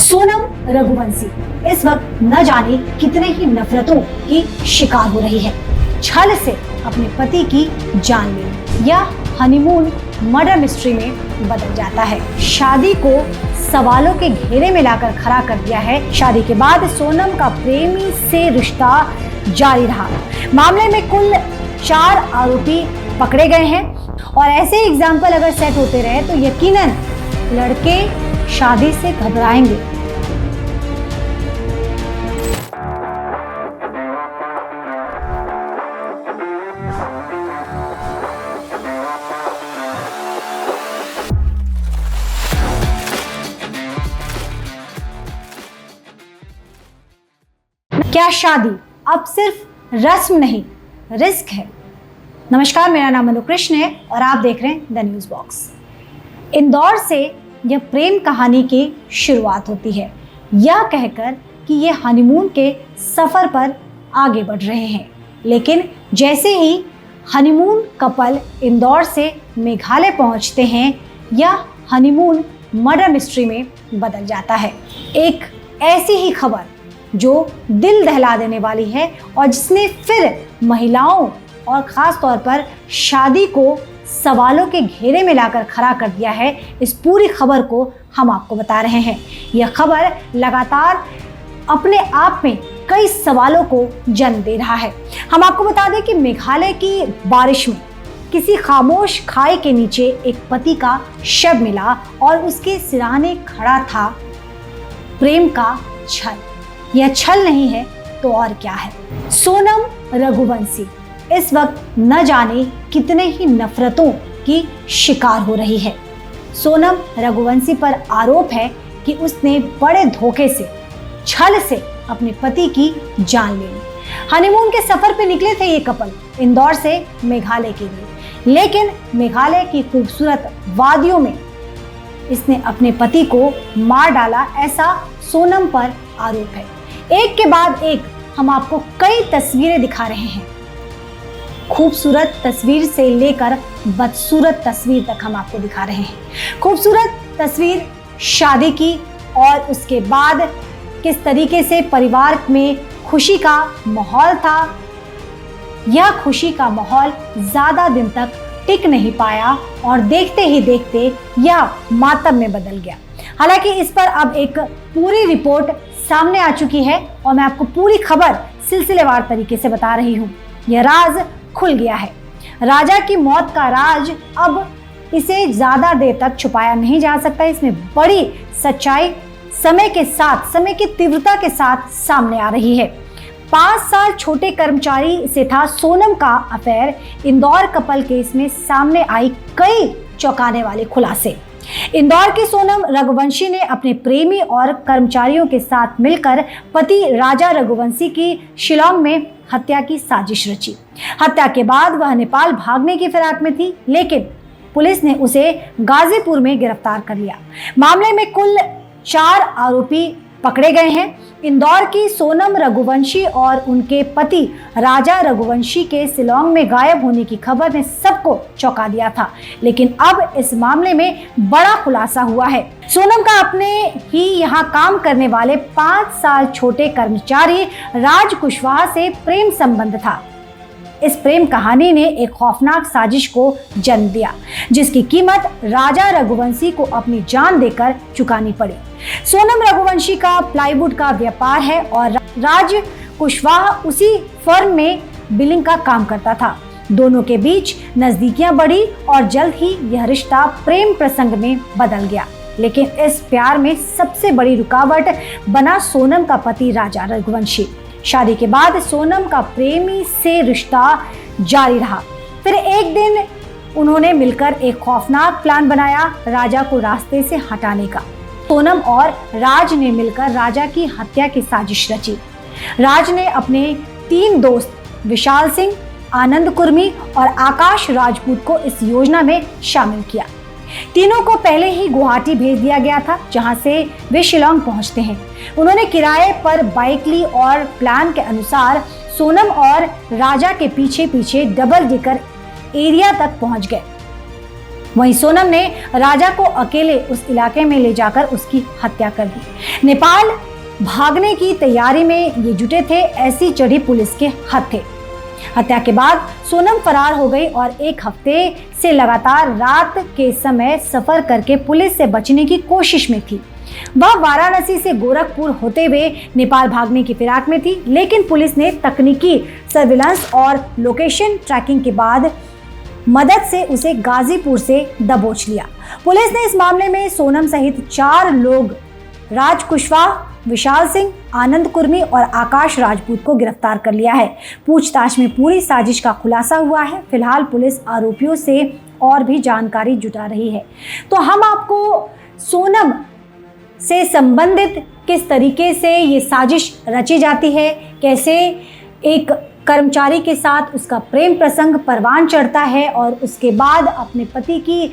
सोनम रघुवंशी इस वक्त न जाने कितने ही नफरतों की शिकार हो रही है। छल से अपने पति की जान लेने या हनीमून मर्डर मिस्ट्री में बदल जाता है। शादी को सवालों के घेरे में लाकर खड़ा कर दिया है। शादी के बाद सोनम का प्रेमी से रिश्ता जारी रहा। मामले में कुल 4 आरोपी पकड़े गए हैं और ऐसे एग्जाम्पल अगर सेट होते रहे तो यकीनन लड़के शादी से घबराएंगे। क्या शादी अब सिर्फ रस्म नहीं, रिस्क है? नमस्कार, मेरा नाम मनु कृष्ण है और आप देख रहे हैं द न्यूज़ बॉक्स। इंदौर से यह प्रेम कहानी की शुरुआत होती है, यह कहकर कि ये हनीमून के सफ़र पर आगे बढ़ रहे हैं। लेकिन जैसे ही हनीमून कपल इंदौर से मेघालय पहुंचते हैं, यह हनीमून मर्डर मिस्ट्री में बदल जाता है। एक ऐसी ही खबर जो दिल दहला देने वाली है और जिसने फिर महिलाओं और ख़ास तौर पर शादी को सवालों के घेरे में लाकर खड़ा कर दिया है। इस पूरी खबर को हम आपको बता रहे हैं। यह खबर लगातार अपने आप में कई सवालों को जन्म दे रहा है। हम आपको बता दें कि मेघालय की बारिश में किसी खामोश खाई के नीचे एक पति का शव मिला और उसके सिराने खड़ा था प्रेम का छल। यह छल नहीं है तो और क्या है? सोनम रघुवंशी इस वक्त न जाने कितने ही नफरतों की शिकार हो रही है। सोनम रघुवंशी पर आरोप है कि उसने बड़े धोखे से, छल से अपने पति की जान ले ली। हनीमून के सफर पे निकले थे ये कपल इंदौर से मेघालय के लिए, लेकिन मेघालय की खूबसूरत वादियों में इसने अपने पति को मार डाला, ऐसा सोनम पर आरोप है। एक के बाद एक हम आपको कई तस्वीरें दिखा रहे हैं। खूबसूरत तस्वीर से लेकर बदसूरत तस्वीर तक हम आपको दिखा रहे हैं। खूबसूरत तस्वीर शादी की और उसके बाद किस तरीके से परिवार में खुशी का माहौल था। यह खुशी का माहौल ज़्यादा दिन तक टिक नहीं पाया और देखते ही देखते यह मातम में बदल गया। हालांकि इस पर अब एक पूरी रिपोर्ट सामने आ चुकी है और मैं आपको पूरी खबर सिलसिलेवार तरीके से बता रही हूँ। यह राज खुल गया है। राजा की मौत का राज अब इसे ज्यादा देर तक छुपाया नहीं जा सकता। इसमें बड़ी सच्चाई समय के साथ, समय की तीव्रता के साथ सामने आ रही है। 5 साल छोटे कर्मचारी से था सोनम का अफेयर। इंदौर कपल केस में सामने आई कई चौंकाने वाले खुलासे। इंदौर की सोनम रघुवंशी ने अपने प्रेमी और कर्मचारियों के साथ मिलकर पति राजा रघुवंशी की शिलांग में हत्या की साजिश रची। हत्या के बाद वह नेपाल भागने की फिराक में थी, लेकिन पुलिस ने उसे गाजीपुर में गिरफ्तार कर लिया। मामले में कुल 4 आरोपी पकड़े गए हैं। इंदौर की सोनम रघुवंशी और उनके पति राजा रघुवंशी के शिलांग में गायब होने की खबर ने सबको चौंका दिया था, लेकिन अब इस मामले में बड़ा खुलासा हुआ है। सोनम का अपने ही यहाँ काम करने वाले 5 साल छोटे कर्मचारी राज कुशवाहा से प्रेम संबंध था। इस प्रेम कहानी ने एक खौफनाक साजिश को जन्म दिया, जिसकी कीमत राजा रघुवंशी को अपनी जान देकर चुकानी पड़ी। सोनम रघुवंशी का प्लाईवुड का व्यापार है और राज कुशवाहा उसी फर्म में बिलिंग का काम करता था। दोनों के बीच नजदीकियां बढ़ी और जल्द ही यह रिश्ता प्रेम प्रसंग में बदल गया। लेकिन इस प्यार में सबसे बड़ी रुकावट बना सोनम का पति राजा रघुवंशी। शादी के बाद सोनम का प्रेमी से रिश्ता जारी रहा। फिर एक दिन उन्होंने मिलकर एक खौफनाक प्लान बनाया राजा को रास्ते से हटाने का। सोनम और राज ने मिलकर राजा की हत्या की साजिश रची। राज ने अपने 3 दोस्त विशाल सिंह, आनंद कुर्मी और आकाश राजपूत को इस योजना में शामिल किया। तीनों को पहले ही गुवाहाटी भेज दिया गया था, जहां से वे शिलांग पहुंचते हैं। उन्होंने किराए पर बाइक ली और प्लान के अनुसार सोनम और राजा के पीछे पीछे डबल डेकर एरिया तक पहुंच गए। वहीं सोनम ने राजा को अकेले उस इलाके में ले जाकर उसकी हत्या कर दी। नेपाल भागने की तैयारी में ये जुटे थे, ऐसी चढ़ी पुलिस के हत्थे। हत्या के बाद सोनम फरार हो गई और एक हफ्ते से लगातार रात के समय सफर करके पुलिस से बचने की कोशिश में थी। वह वाराणसी से गोरखपुर होते हुए नेपाल भागने की फिराक में थी, लेकिन पुलिस ने तकनीकी सर्विलांस और लोकेशन ट्रैकिंग के बाद मदद से उसे गाजीपुर से दबोच लिया। पुलिस ने इस मामले में सोनम सहित 4 लोग, राज कुशवाहा, विशाल सिंह, आनंद कुर्मी और आकाश राजपूत को गिरफ्तार कर लिया है। पूछताछ में पूरी साजिश का खुलासा हुआ है। फिलहाल पुलिस आरोपियों से और भी जानकारी जुटा रही है। तो हम आपको सोनम से संबंधित किस तरीके से ये साजिश रची जाती है, कैसे एक कर्मचारी के साथ उसका प्रेम प्रसंग परवान चढ़ता है और उसके बाद अपने पति की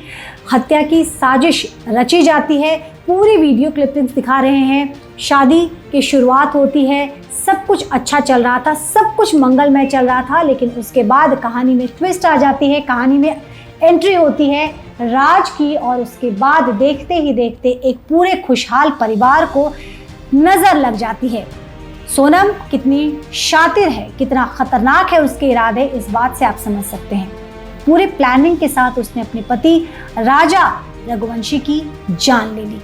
हत्या की साजिश रची जाती है, पूरी वीडियो क्लिपिंग्स दिखा रहे हैं। शादी की शुरुआत होती है, सब कुछ अच्छा चल रहा था, सब कुछ मंगलमय चल रहा था, लेकिन उसके बाद कहानी में ट्विस्ट आ जाती है, कहानी में एंट्री होती है राज की, और उसके बाद देखते ही देखते एक पूरे खुशहाल परिवार को नज़र लग जाती है। सोनम कितनी शातिर है, कितना खतरनाक है उसके इरादे, इस बात से आप समझ सकते हैं। पूरे प्लानिंग के साथ उसने अपने पति राजा रघुवंशी की जान ले ली।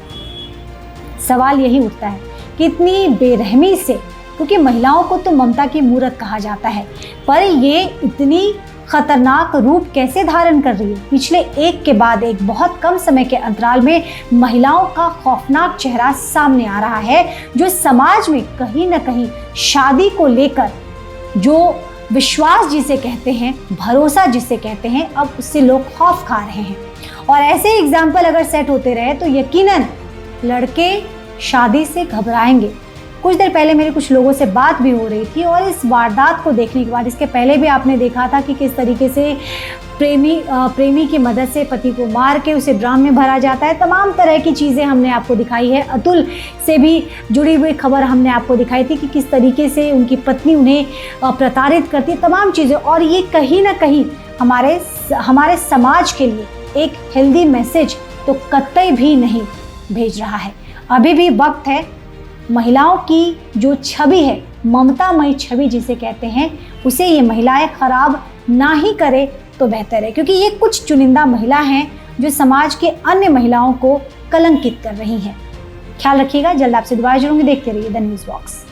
सवाल यही उठता है कितनी बेरहमी से, क्योंकि महिलाओं को तो ममता की मूरत कहा जाता है, पर ये इतनी खतरनाक रूप कैसे धारण कर रही है। पिछले एक के बाद एक बहुत कम समय के अंतराल में महिलाओं का खौफनाक चेहरा सामने आ रहा है, जो समाज में कहीं ना कहीं शादी को लेकर जो विश्वास जिसे कहते हैं, भरोसा जिसे कहते हैं, अब उससे लोग खौफ खा रहे हैं। और ऐसे एग्जाम्पल अगर सेट होते रहे तो यकीनन लड़के शादी से घबराएंगे। कुछ देर पहले मेरी कुछ लोगों से बात भी हो रही थी, और इस वारदात को देखने के बाद, इसके पहले भी आपने देखा था कि किस तरीके से प्रेमी की मदद से पति को मार के उसे ड्राम में भरा जाता है। तमाम तरह की चीज़ें हमने आपको दिखाई है। अतुल से भी जुड़ी हुई खबर हमने आपको दिखाई थी कि किस तरीके से उनकी पत्नी उन्हें प्रताड़ित करती, तमाम चीज़ें। और ये कहीं ना कहीं हमारे समाज के लिए एक हेल्दी मैसेज तो कतई भी नहीं भेज रहा है। अभी भी वक्त है महिलाओं की जो छवि है, ममतामयी छवि जिसे कहते हैं, उसे ये महिलाएं खराब ना ही करे तो बेहतर है, क्योंकि ये कुछ चुनिंदा महिला हैं जो समाज के अन्य महिलाओं को कलंकित कर रही हैं। ख्याल रखिएगा। जल्द आपसे दोबारा जुड़ूंगी। देखते रहिए द न्यूज़ बॉक्स।